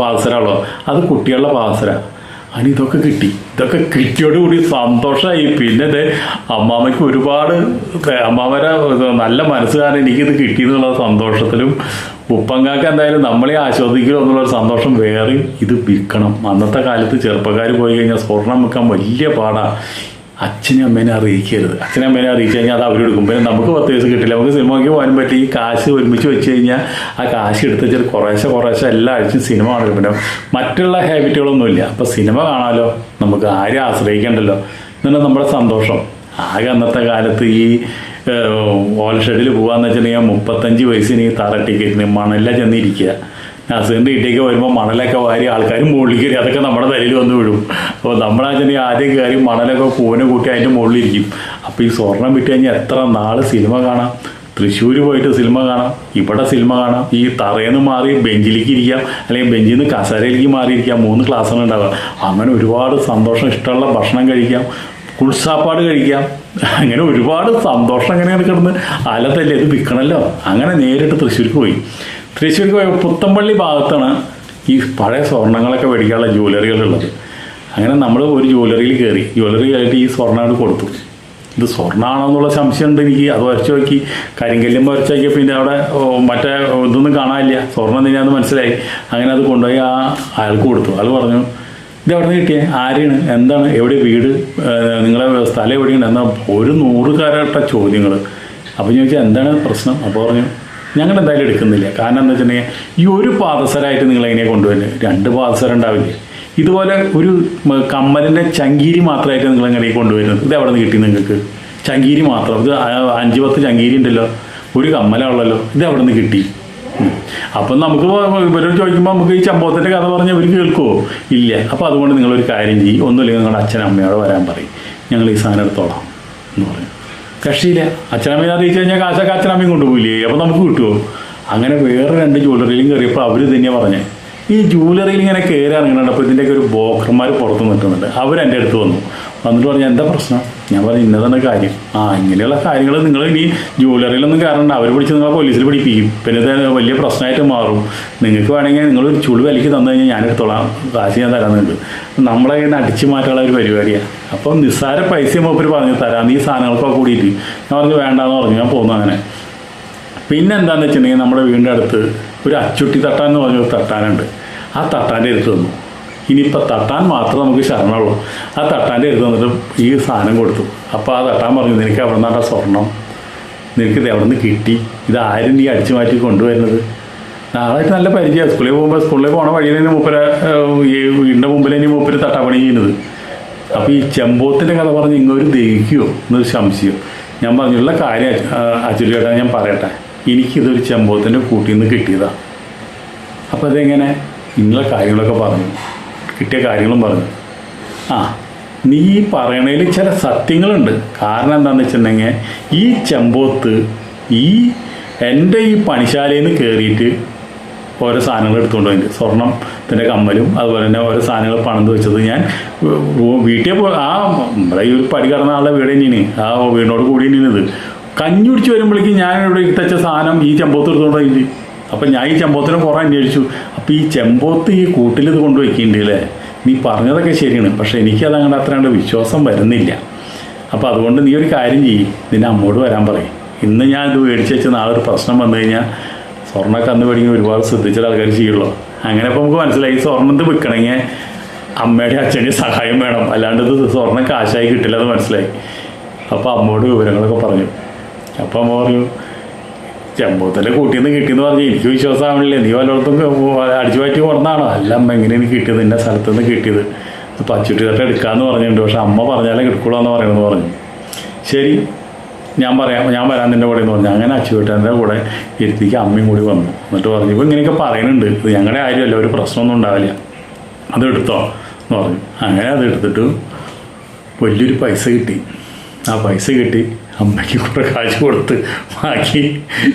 പാദസരമുള്ളൂ, അത് കുട്ടികളുടെ പാദസര. അതിന് ഇതൊക്കെ കിട്ടിയോടുകൂടി സന്തോഷമായി. പിന്നെ ഇത് അമ്മാമ്മയ്ക്ക് ഒരുപാട്, അമ്മാമ്മയുടെ നല്ല മനസ്സുകാരൻ എനിക്കിത് കിട്ടിയെന്നുള്ള സന്തോഷത്തിലും ഉപ്പങ്കാക്ക എന്തായാലും നമ്മളെ ആസ്വദിക്കുക എന്നുള്ളൊരു സന്തോഷം വേറെയും. ഇത് വിൽക്കണം. അന്നത്തെ കാലത്ത് ചെറുപ്പക്കാർ പോയി കഴിഞ്ഞാൽ സ്വർണം വിൽക്കാൻ വലിയ പാടാണ്. അച്ഛനും അമ്മേനെ അറിയിക്കരുത്. അച്ഛനും അമ്മേനെ അറിയിച്ചു കഴിഞ്ഞാൽ അത് അവരെടുക്കും. പിന്നെ നമുക്ക് 10 ദിവസം കിട്ടില്ല. നമുക്ക് സിനിമയ്ക്ക് പോകാനും പറ്റി. ഈ കാശ് ഒരുമിച്ച് വെച്ച് കഴിഞ്ഞാൽ ആ കാശ് എടുത്ത് വെച്ചാൽ കുറേശ്ശെ എല്ലാ ആഴ്ചയും സിനിമ കാണും. പിന്നെ മറ്റുള്ള ഹാബിറ്റുകളൊന്നുമില്ല. അപ്പോൾ സിനിമ കാണാമല്ലോ, നമുക്ക് ആരും ആശ്രയിക്കണ്ടല്ലോ എന്നാണ് നമ്മുടെ സന്തോഷം. ആകെ അന്നത്തെ കാലത്ത് ഈ ഓല ഷെഡിൽ പോകാന്ന് വെച്ചിട്ടുണ്ടെങ്കിൽ 35 വയസ്സിന് ഈ തറ ടിക്കറ്റിന് മണലിൽ ചെന്നിരിക്കുക. അസുഖൻ്റെ ഇട്ടേക്ക് വരുമ്പോൾ മണലൊക്കെ വാരി ആൾക്കാർ മുകളിൽ കയറി അതൊക്കെ നമ്മുടെ തലയിൽ വന്ന് വീഴും. അപ്പോൾ നമ്മളാച്ചെങ്കിൽ ആദ്യം കയറി മണലൊക്കെ പൂവിനെ കൂട്ടി അതിൻ്റെ മുകളിലിരിക്കും. അപ്പോൾ ഈ സ്വർണം വിട്ട് കഴിഞ്ഞാൽ എത്ര നാൾ സിനിമ കാണാം. തൃശ്ശൂർ പോയിട്ട് സിനിമ കാണാം, ഇവിടെ സിനിമ കാണാം, ഈ തറയെന്ന് മാറി ബെഞ്ചിലേക്ക് ഇരിക്കാം, അല്ലെങ്കിൽ ബെഞ്ചിൽ നിന്ന് കസേരയിലേക്ക് മാറിയിരിക്കാം. 3 ക്ലാസ്സുകളുണ്ടാവുക. അങ്ങനെ ഒരുപാട് സന്തോഷം. ഇഷ്ടമുള്ള ഭക്ഷണം കഴിക്കാം, കുൾസാപ്പാട് കഴിക്കാം. അങ്ങനെ ഒരുപാട് സന്തോഷം. അങ്ങനെയാണ് കിടന്ന് അലത്തല്ലേ, ഇത് വിൽക്കണമല്ലോ. അങ്ങനെ നേരിട്ട് തൃശ്ശൂർക്ക് പോയി പുത്തമ്പള്ളി ഭാഗത്താണ് ഈ പഴയ സ്വർണ്ണങ്ങളൊക്കെ മേടിക്കാനുള്ള ജ്വല്ലറികളുള്ളത്. അങ്ങനെ നമ്മൾ ഒരു ജ്വല്ലറിയിൽ കയറിയിട്ട് ഈ സ്വർണ്ണം കൊടുത്തു. ഇത് സ്വർണ്ണമാണോ എന്നുള്ള സംശയമുണ്ട് എനിക്ക്. അത് വരച്ച് നോക്കി, കരിങ്കല്ലുമ്പോൾ വരച്ച് നോക്കിയാൽ പിന്നെ അവിടെ മറ്റേ ഇതൊന്നും കാണാനില്ല. സ്വർണ്ണം തന്നെയാണെന്ന് മനസ്സിലായി. അങ്ങനെ അത് കൊണ്ടുപോയി അയാൾക്ക് കൊടുത്തു. ആൾ പറഞ്ഞു, ഇത് എവിടെ നിന്ന് കിട്ടിയേ, ആരെയാണ്, എന്താണ്, എവിടെ വീട്, നിങ്ങളെ സ്ഥലം എവിടെയാണ്, എന്നാൽ ഒരു 100 കാരട്ട ചോദ്യങ്ങൾ. അപ്പോൾ ചോദിച്ചാൽ എന്താണ് പ്രശ്നം. അപ്പോൾ പറഞ്ഞു, ഞങ്ങൾ എന്തായാലും എടുക്കുന്നില്ല. കാരണം എന്താ വെച്ചിട്ടുണ്ടെങ്കിൽ ഈ ഒരു പാദസരമായിട്ട് നിങ്ങളെങ്ങനെയാണ് കൊണ്ടുവരുന്നത്, 2 പാദസരം ഉണ്ടാവില്ലേ. ഇതുപോലെ ഒരു കമ്മലിൻ്റെ ചങ്കീരി മാത്രമായിട്ട് നിങ്ങളെങ്ങനെ കൊണ്ടുവരുന്നത്, ഇത് എവിടെ നിന്ന് കിട്ടി നിങ്ങൾക്ക്? ചങ്കീരി മാത്രം, ഇത് 5-10 ചങ്കീരി ഉണ്ടല്ലോ, ഒരു കമ്മലാണല്ലോ, ഇത് എവിടെ നിന്ന് കിട്ടി? അപ്പം നമുക്ക് ഇവരോട് ചോദിക്കുമ്പോൾ നമുക്ക് ഈ ചമ്പോത്തിൻ്റെ കഥ പറഞ്ഞാൽ ഇവർ കേൾക്കുമോ? ഇല്ല. അപ്പോൾ അതുകൊണ്ട് നിങ്ങളൊരു കാര്യം ചെയ്യും, ഒന്നുമില്ലെങ്കിൽ നിങ്ങളുടെ അച്ഛനമ്മയോട് വരാൻ പറയും, ഞങ്ങൾ ഈ സാധനം എടുത്തോളാം എന്ന് പറയും. കക്ഷിയില്ല. അച്ഛനമ്മയെ അറിയിച്ചു കഴിഞ്ഞാൽ കാശൊക്കെ അച്ഛനമ്മയും കൊണ്ടുപോയില്ലേ, അപ്പോൾ നമുക്ക് കിട്ടുമോ? അങ്ങനെ വേറെ 2 ജ്വല്ലറിയിലും കയറിയപ്പോൾ അവർ തന്നെയാണ് പറഞ്ഞത്. ഈ ജ്വല്ലറിയിൽ ഇങ്ങനെ കയറി ഇറങ്ങുന്നുണ്ട്. അപ്പോൾ ഇതിൻ്റെയൊക്കെ ഒരു ബ്രോക്കർമാർ പുറത്ത് നിൽക്കുന്നുണ്ട്. അവരെൻ്റെ അടുത്ത് വന്നിട്ട് പറഞ്ഞു, എന്താ പ്രശ്നം? ഞാൻ പറഞ്ഞു, ഇന്നതാണ് കാര്യം. ഇങ്ങനെയുള്ള കാര്യങ്ങൾ നിങ്ങൾ ഇനി ജ്വല്ലറിയിലൊന്നും കയറണ്ട, അവർ പിടിച്ച് നിങ്ങളെ പോലീസിൽ പിടിപ്പിക്കും, പിന്നെ ഇത് വലിയ പ്രശ്നമായിട്ട് മാറും. നിങ്ങൾക്ക് വേണമെങ്കിൽ നിങ്ങളൊരു ചുളി വിലയ്ക്ക് തന്നു കഴിഞ്ഞാൽ ഞാനെടുത്തോളാം, കാശ് ഞാൻ തരാമെന്നുണ്ട്. നമ്മളെ കയ്യിൽ നിന്ന് അടിച്ചു മാറ്റാനുള്ള ഒരു പരിപാടിയാണ്. അപ്പം നിസ്സാര പൈസ മൂപ്പർ പറഞ്ഞു തരാം ഈ സാധനങ്ങൾക്കൊക്കെ കൂടിയിട്ട്. ഞാൻ പറഞ്ഞു വേണ്ടാന്ന് പറഞ്ഞു, ഞാൻ പോകുന്നു. അങ്ങനെ പിന്നെ എന്താണെന്ന് വെച്ചിട്ടുണ്ടെങ്കിൽ നമ്മുടെ വീടിൻ്റെ അടുത്ത് ഒരു അച്ചുട്ടി തട്ടാൻ എന്ന് പറഞ്ഞൊരു തട്ടാനുണ്ട്. ആ തട്ടാൻ്റെ അടുത്ത് വന്നു. ഇനിയിപ്പോൾ തട്ടാൻ മാത്രമേ നമുക്ക് ശരണമുള്ളൂ. ആ തട്ടാൻ്റെ അടുത്ത് വന്നിട്ട് ഈ സാധനം കൊടുത്തു. അപ്പോൾ ആ തട്ടാൻ പറഞ്ഞു, നിനക്ക് എവിടെ നിന്നാണ് സ്വർണം, നിനക്കിത് എവിടെ നിന്ന് കിട്ടി, ഇത് ആരും നീ അടിച്ചു മാറ്റി കൊണ്ടുവരുന്നത്? നാളായിട്ട് നല്ല പരിചയമാണ്. സ്കൂളിൽ പോണ വഴിയിൽ തന്നെ മൂപ്പര് ഈ വീടിൻ്റെ മുമ്പിൽ തന്നെ മൂപ്പര് തട്ടാപ്പണി ചെയ്യുന്നത്. അപ്പോൾ ഈ ചെമ്പോത്തിൻ്റെ കഥ പറഞ്ഞ് ഇങ്ങൊരു ദഹിക്കുമോ എന്നൊരു സംശയം. ഞാൻ പറഞ്ഞുള്ള കാര്യം അച്ചുരി ചേട്ടാ ഞാൻ പറയട്ടെ, എനിക്കിതൊരു ചെമ്പോത്തിൻ്റെ കൂട്ടിൽ നിന്ന് കിട്ടിയതാണ്. അപ്പോൾ അതെങ്ങനെ, ഇങ്ങനെയുള്ള കാര്യങ്ങളൊക്കെ പറഞ്ഞു, കിട്ടിയ കാര്യങ്ങളും പറഞ്ഞു. നീ പറയണതിൽ ചില സത്യങ്ങളുണ്ട്. കാരണം എന്താണെന്ന് വെച്ചിട്ടുണ്ടെങ്കിൽ ഈ ചെമ്പോത്ത് എൻ്റെ ഈ പണിശാലയിൽ നിന്ന് കയറിയിട്ട് ഓരോ സാധനങ്ങൾ എടുത്തുകൊണ്ട് പോയിട്ട് സ്വർണ്ണത്തിൻ്റെ കമ്മലും അതുപോലെ തന്നെ ഓരോ സാധനങ്ങൾ പണിത് വെച്ചത് ഞാൻ വീട്ടിൽ നമ്മുടെ ഈ ഒരു പടി കടന്ന ആളുടെ വീട് തന്നെയാണ്, ആ വീടിനോട് കൂടി തന്നെയാണ്. ഇത് കഞ്ഞി കുടിച്ച് വരുമ്പോഴേക്കും ഞാൻ ഇവിടെ എടുത്തച്ച സാധനം ഈ ചെമ്പോത്ത് എടുത്തുകൊണ്ട് പോയിട്ട്. അപ്പം ഞാൻ ഈ ചെമ്പോത്തിനെ കുറേ അന്വേഷിച്ചു. അപ്പോൾ ഈ ചെമ്പോത്ത് ഈ കൂട്ടിലിത് കൊണ്ടുവയ്ക്കുന്നുണ്ട് അല്ലേ, നീ പറഞ്ഞതൊക്കെ ശരിയാണ്, പക്ഷേ എനിക്കത് അങ്ങോട്ട് അത്രയാണ്ട് വിശ്വാസം വരുന്നില്ല. അപ്പോൾ അതുകൊണ്ട് നീ ഒരു കാര്യം ചെയ്യും, നിൻ്റെ അമ്മോട് വരാൻ പറയും. ഇന്ന് ഞാൻ ഇത് മേടിച്ച് വെച്ച് നാളെ ഒരു പ്രശ്നം വന്നു കഴിഞ്ഞാൽ സ്വർണ്ണമൊക്കെ അന്ന് മേടിക്കാൻ ഒരുപാട് ശ്രദ്ധിച്ചാൽ ആൾക്കാർ ചെയ്യുള്ളൂ. അങ്ങനെ അപ്പോൾ നമുക്ക് മനസ്സിലായി സ്വർണ്ണത്ത് വിൽക്കണമെങ്കിൽ അമ്മയുടെ അച്ഛൻ്റെ സഹായം വേണം, അല്ലാണ്ട് ഇത് സ്വർണ്ണം കാശായി കിട്ടില്ല എന്ന് മനസ്സിലായി. അപ്പോൾ അമ്മയോട് വിവരങ്ങളൊക്കെ പറഞ്ഞു. അപ്പോൾ അമ്മ പറഞ്ഞു, ചെമ്പോത്തിൻ്റെ കൂട്ടിന്ന് കിട്ടിയെന്ന് പറഞ്ഞ് എനിക്ക് വിശ്വാസമാവണില്ലേ, നീ വല്ലയിടത്തും അടിച്ചു മാറ്റി കൊണ്ടാണോ? അല്ല അമ്മ എങ്ങനെയാണ് കിട്ടിയത്, ഇന്ന സ്ഥലത്ത് നിന്ന് കിട്ടിയത്, പച്ചുട്ടി തട്ട എടുക്കാമെന്ന് പറഞ്ഞിട്ടുണ്ട്, പക്ഷെ അമ്മ പറഞ്ഞാലേ കിടക്കുള്ളൂ എന്ന് പറയണമെന്ന് പറഞ്ഞു. ശരി ഞാൻ വരാൻ നിൻ്റെ കൂടെ എന്ന് പറഞ്ഞു. അങ്ങനെ അച്ചുവേട്ടൻ്റെ കൂടെ ഇരുത്തിക്ക് അമ്മയും കൂടി വന്നു. എന്നിട്ട് പറഞ്ഞു ഇപ്പോൾ ഇങ്ങനെയൊക്കെ പറയുന്നുണ്ട്, ഇത് ഞങ്ങളുടെ കാര്യമല്ല, ഒരു പ്രശ്നമൊന്നും ഉണ്ടാവില്ല, അത് എടുത്തോ എന്ന് പറഞ്ഞു. അങ്ങനെ അത് എടുത്തിട്ട് വലിയൊരു പൈസ കിട്ടി. ആ പൈസ കിട്ടി അമ്മയ്ക്ക് കുറേ കാശ് കൊടുത്ത് ബാക്കി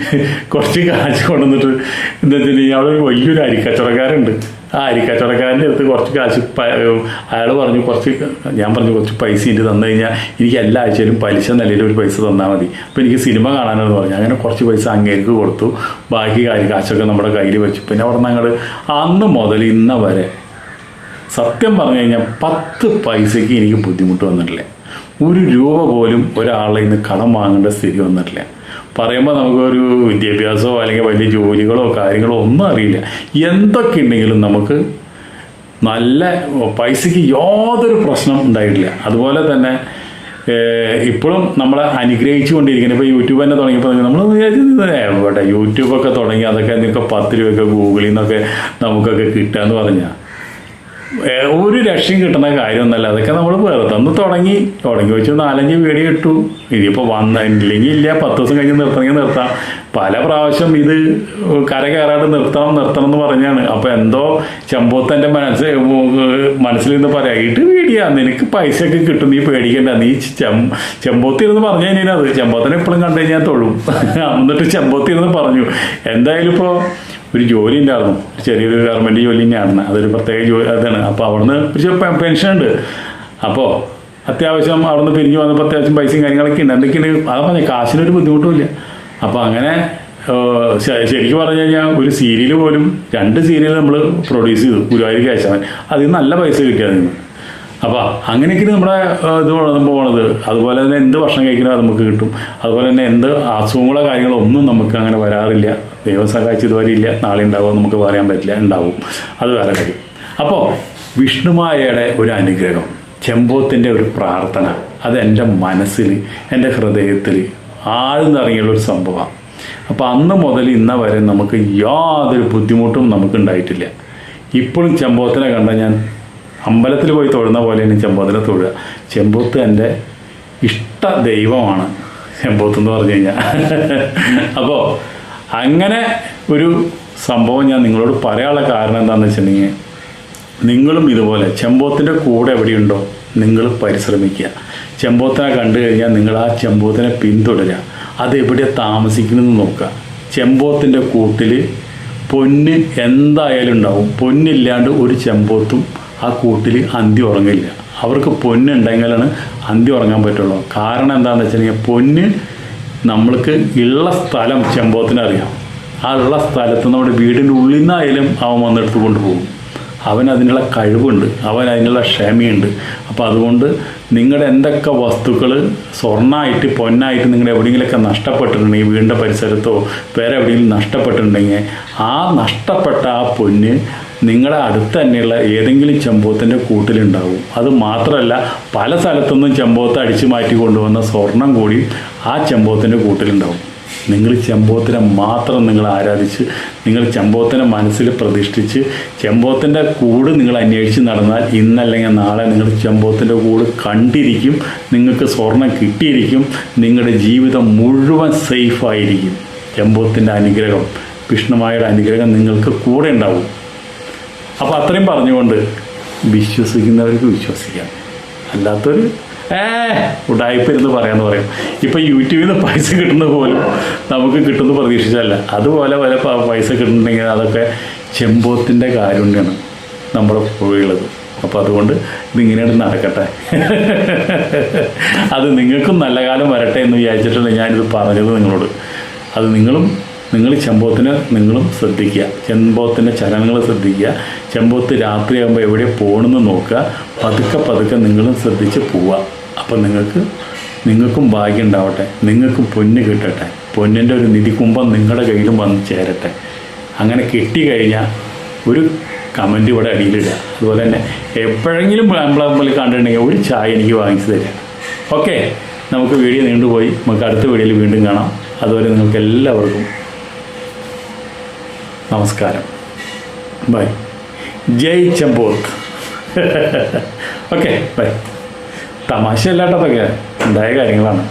കുറച്ച് കാശ് കൊണ്ടുവന്നിട്ട് എന്താ വെച്ചിട്ടുണ്ടെങ്കിൽ അവിടെ വലിയൊരു അരിക്കച്ചവടക്കാരുണ്ട്. ആ അരിക്കച്ചവടക്കാരൻ്റെ അടുത്ത് കുറച്ച് കാശ് അയാൾ പറഞ്ഞു ഞാൻ പറഞ്ഞു കുറച്ച് പൈസ എനിക്ക് തന്നു കഴിഞ്ഞാൽ എനിക്ക് എല്ലാ ആഴ്ചയിലും പലിശ നിലയിൽ ഒരു പൈസ തന്നാൽ മതി, അപ്പോൾ എനിക്ക് സിനിമ കാണാനെന്ന് പറഞ്ഞു. അങ്ങനെ കുറച്ച് പൈസ അങ്ങേർക്ക് കൊടുത്തു, ബാക്കി കാശൊക്കെ നമ്മുടെ കയ്യിൽ വെച്ചു. പിന്നെ അവിടെ ഞങ്ങൾ അന്ന് മുതൽ ഇന്ന വരെ സത്യം പറഞ്ഞു കഴിഞ്ഞാൽ 10 പൈസയ്ക്ക് എനിക്ക് ബുദ്ധിമുട്ട് വന്നിട്ടില്ല. 1 രൂപ പോലും ഒരാളെ ഇന്ന് കടം വാങ്ങേണ്ട സ്ഥിതി വന്നിട്ടില്ല. പറയുമ്പോൾ നമുക്കൊരു വിദ്യാഭ്യാസമോ അല്ലെങ്കിൽ വലിയ ജോലികളോ കാര്യങ്ങളോ ഒന്നും അറിയില്ല. എന്തൊക്കെ ഉണ്ടെങ്കിലും നമുക്ക് നല്ല പൈസയ്ക്ക് യാതൊരു പ്രശ്നം ഉണ്ടായിട്ടില്ല. അതുപോലെ തന്നെ ഇപ്പോഴും നമ്മളെ അനുഗ്രഹിച്ചു കൊണ്ടിരിക്കുന്നത്. ഇപ്പോൾ യൂട്യൂബ് തന്നെ തുടങ്ങിയപ്പോൾ നമ്മൾ വിചാരിച്ചത് യൂട്യൂബൊക്കെ തുടങ്ങി അതൊക്കെ നിങ്ങൾക്ക് 10 രൂപയൊക്കെ ഗൂഗിളിൽ നിന്നൊക്കെ നമുക്കൊക്കെ കിട്ടുക എന്ന് പറഞ്ഞാൽ ഒരു രക്ഷയും കിട്ടുന്ന കാര്യമൊന്നുമല്ല. അതൊക്കെ നമ്മൾ വെറുതെ തുടങ്ങി വെച്ച് 4-5 വീഡിയോ ഇട്ടു. ഇതിപ്പോൾ വന്നില്ലെങ്കിൽ ഇല്ല, 10 ദിവസം കഴിഞ്ഞ് നിർത്തണമെങ്കിൽ നിർത്താം. പല പ്രാവശ്യം ഇത് കര കയറാതെ നിർത്തണം എന്ന് പറഞ്ഞാണ്. അപ്പോൾ എന്തോ ചെമ്പോത്തൻ്റെ മനസ്സിൽ നിന്ന് പറയാം, ഇത് വീഡിയോ നിനക്ക് പൈസയൊക്കെ കിട്ടും, നീ പേടിക്കണ്ട, നീ ചെമ്പോത്തിരുന്ന് പറഞ്ഞു കഴിഞ്ഞാൽ അത് ചെമ്പോത്തനെ എപ്പോഴും കണ്ടു കഴിഞ്ഞാൽ തൊഴും. എന്നിട്ട് ചെമ്പോത്തിരുന്ന് പറഞ്ഞു. എന്തായാലും ഇപ്പോൾ ഒരു ജോലി ഉണ്ടായിരുന്നു, ചെറിയൊരു ഗവൺമെൻറ് ജോലി തന്നെയാണ്, അതൊരു പ്രത്യേക ജോലി അതാണ്. അപ്പോൾ അവിടുന്ന് ഒരു പെൻഷൻ ഉണ്ട്. അപ്പോൾ അത്യാവശ്യം അവിടുന്ന് പിരിഞ്ഞ് വന്നപ്പോൾ അത്യാവശ്യം പൈസയും കാര്യങ്ങളൊക്കെ ഉണ്ട്. എന്തൊക്കെയാണ് അത് പറഞ്ഞാൽ കാശിനൊരു ബുദ്ധിമുട്ടുമില്ല. അപ്പോൾ അങ്ങനെ ശരിക്കും പറഞ്ഞു കഴിഞ്ഞാൽ ഒരു സീരിയൽ പോലും 2 സീരിയൽ നമ്മൾ പ്രൊഡ്യൂസ് ചെയ്തു, ഗുരുവായൂർ കേശവൻ, അതിൽ നല്ല പൈസ കിട്ടിയത് നിന്ന്. അപ്പോൾ അങ്ങനെയൊക്കെ നമ്മുടെ ഇത് പോണത്. അതുപോലെ തന്നെ എന്ത് ഭക്ഷണം കഴിക്കണോ അത് നമുക്ക് കിട്ടും. അതുപോലെ തന്നെ എന്ത് അസുഖങ്ങളോ കാര്യങ്ങളോ ഒന്നും നമുക്ക് അങ്ങനെ വരാറില്ല. ദൈവം സഹായിച്ച് ഇതുവരെ ഇല്ല, നാളെ ഉണ്ടാവുമോ നമുക്ക് പറയാൻ പറ്റില്ല, ഉണ്ടാവും, അത് വേറെ കാര്യം. അപ്പോൾ വിഷ്ണുമായയുടെ ഒരു അനുഗ്രഹം, ചെമ്പോത്തിൻ്റെ ഒരു പ്രാർത്ഥന, അത് എൻ്റെ മനസ്സിൽ എൻ്റെ ഹൃദയത്തിൽ ആഴ്ന്നിറങ്ങിയുള്ളൊരു സംഭവമാണ്. അപ്പോൾ അന്ന് മുതൽ ഇന്ന വരെ നമുക്ക് യാതൊരു ബുദ്ധിമുട്ടും നമുക്ക് ഉണ്ടായിട്ടില്ല. ഇപ്പോഴും ചെമ്പോത്തിനെ കണ്ട ഞാൻ അമ്പലത്തിൽ പോയി തൊഴുന്ന പോലെ തന്നെ ചെമ്പോത്തിനെ തൊഴുക. ചെമ്പോത്ത് എൻ്റെ ഇഷ്ട ദൈവമാണ് ചെമ്പോത്ത് എന്ന് പറഞ്ഞു കഴിഞ്ഞാൽ. അപ്പോൾ അങ്ങനെ ഒരു സംഭവം ഞാൻ നിങ്ങളോട് പറയാനുള്ള കാരണം എന്താണെന്ന് വെച്ചിട്ടുണ്ടെങ്കിൽ, നിങ്ങളും ഇതുപോലെ ചെമ്പോത്തിൻ്റെ കൂടെ എവിടെയുണ്ടോ നിങ്ങൾ പരിശ്രമിക്കുക. ചെമ്പോത്തിനെ കണ്ടു കഴിഞ്ഞാൽ നിങ്ങൾ ആ ചെമ്പോത്തിനെ പിന്തുടരുക. അതെവിടെ താമസിക്കണമെന്ന് നോക്കുക. ചെമ്പോത്തിൻ്റെ കൂട്ടിൽ പൊന്ന് എന്തായാലും ഉണ്ടാവും. പൊന്നില്ലാണ്ട് ഒരു ചെമ്പോത്തും ആ കൂട്ടിൽ അന്തി ഉറങ്ങില്ല. അവർക്ക് പൊന്നുണ്ടെങ്കിലാണ് അന്തി ഉറങ്ങാൻ പറ്റുള്ളൂ. കാരണം എന്താണെന്ന് വെച്ചിട്ടുണ്ടെങ്കിൽ പൊന്ന് നമ്മൾക്ക് ഉള്ള സ്ഥലം ചെമ്പോത്തിനറിയാം. ആ ഉള്ള സ്ഥലത്ത് നമ്മുടെ വീടിൻ്റെ ഉള്ളിൽ നിന്നായാലും അവൻ വന്നെടുത്ത് കൊണ്ടുപോകും. അവൻ അതിനുള്ള കഴിവുണ്ട്, അവൻ അതിനുള്ള ക്ഷമയുണ്ട്. അപ്പോൾ അതുകൊണ്ട് നിങ്ങളുടെ എന്തൊക്കെ വസ്തുക്കൾ സ്വർണ്ണമായിട്ട് പൊന്നായിട്ട് നിങ്ങൾ എവിടെയെങ്കിലുമൊക്കെ നഷ്ടപ്പെട്ടിട്ടുണ്ടെങ്കിൽ, വീടിൻ്റെ പരിസരത്തോ വേറെ എവിടെയെങ്കിലും നഷ്ടപ്പെട്ടിട്ടുണ്ടെങ്കിൽ, ആ നഷ്ടപ്പെട്ട ആ പൊന്ന് നിങ്ങളുടെ അടുത്ത് തന്നെയുള്ള ഏതെങ്കിലും ചെമ്പോത്തിൻ്റെ കൂട്ടിലുണ്ടാവും. അത് മാത്രമല്ല, പല സ്ഥലത്തുനിന്നും ചെമ്പോത്ത് അടിച്ചു മാറ്റി കൊണ്ടുവന്ന സ്വർണം കൂടി ആ ചെമ്പോത്തിൻ്റെ കൂട്ടിലുണ്ടാവും. നിങ്ങൾ ചെമ്പോത്തിനെ മാത്രം നിങ്ങൾ ആരാധിച്ച്, നിങ്ങൾ ചെമ്പോത്തിനെ മനസ്സിൽ പ്രതിഷ്ഠിച്ച്, ചെമ്പോത്തിൻ്റെ കൂട് നിങ്ങൾ അന്വേഷിച്ച് നടന്നാൽ ഇന്നല്ലെങ്കിൽ നാളെ നിങ്ങൾ ചെമ്പോത്തിൻ്റെ കൂട് കണ്ടിരിക്കും. നിങ്ങൾക്ക് സ്വർണം കിട്ടിയിരിക്കും. നിങ്ങളുടെ ജീവിതം മുഴുവൻ സേഫായിരിക്കും. ചെമ്പോത്തിൻ്റെ അനുഗ്രഹം, വിഷ്ണുമായയുടെ അനുഗ്രഹം നിങ്ങൾക്ക് കൂടെ ഉണ്ടാവും. അപ്പോൾ അത്രയും പറഞ്ഞുകൊണ്ട് വിശ്വസിക്കുന്നവർക്ക് വിശ്വസിക്കാം, അല്ലാത്തൊരു ഉടായ്പരുന്ന് പറയാമെന്ന് പറയും. ഇപ്പം യൂട്യൂബിൽ നിന്ന് പൈസ കിട്ടുന്ന പോലും നമുക്ക് കിട്ടുമെന്ന് പ്രതീക്ഷിച്ചല്ല. അതുപോലെ വല്ല പൈസ കിട്ടുന്നുണ്ടെങ്കിൽ അതൊക്കെ ചെമ്പോത്തിൻ്റെ കാരുണ്യമാണ് നമ്മുടെ പോയുള്ളത്. അപ്പോൾ അതുകൊണ്ട് ഇതിങ്ങനെയാണ് നടക്കട്ടെ. അത് നിങ്ങൾക്കും നല്ല കാലം വരട്ടെ എന്ന് വിചാരിച്ചിട്ടുണ്ട് ഞാനിത് പറഞ്ഞത് നിങ്ങളോട്. അത് നിങ്ങൾ ചെമ്പോത്തിനെ നിങ്ങളും ശ്രദ്ധിക്കുക, ചെമ്പോത്തിൻ്റെ ചലനങ്ങൾ ശ്രദ്ധിക്കുക. ചെമ്പോത്ത് രാത്രിയാകുമ്പോൾ എവിടെ പോകണമെന്ന് നോക്കുക. പതുക്കെ നിങ്ങളും ശ്രദ്ധിച്ച് പോവുക. അപ്പം നിങ്ങൾക്കും ഭാഗ്യം ഉണ്ടാവട്ടെ, നിങ്ങൾക്കും പൊന്ന് കിട്ടട്ടെ, പൊന്നിൻ്റെ ഒരു നിധികുംഭം നിങ്ങളുടെ കയ്യിലും വന്ന് ചേരട്ടെ. അങ്ങനെ കിട്ടിക്കഴിഞ്ഞാൽ ഒരു കമൻറ്റ് ഇവിടെ അടിയിലിടുക. അതുപോലെ തന്നെ എപ്പോഴെങ്കിലും നമ്മളെ കണ്ടിട്ടുണ്ടെങ്കിൽ ഒരു ചായ എനിക്ക് വാങ്ങിച്ചു തരാം. ഓക്കെ, നമുക്ക് വീഡിയോ നീണ്ടുപോയി. നമുക്ക് അടുത്ത വീഡിയോയിൽ വീണ്ടും കാണാം. അതുപോലെ നിങ്ങൾക്ക് എല്ലാവർക്കും നമസ്കാരം. ബൈ. ജയ് ചെമ്പോർക്ക്. Okay bye. തമാശ അല്ലാട്ടതൊക്കെ ഉണ്ടായ കാര്യങ്ങളാണ്.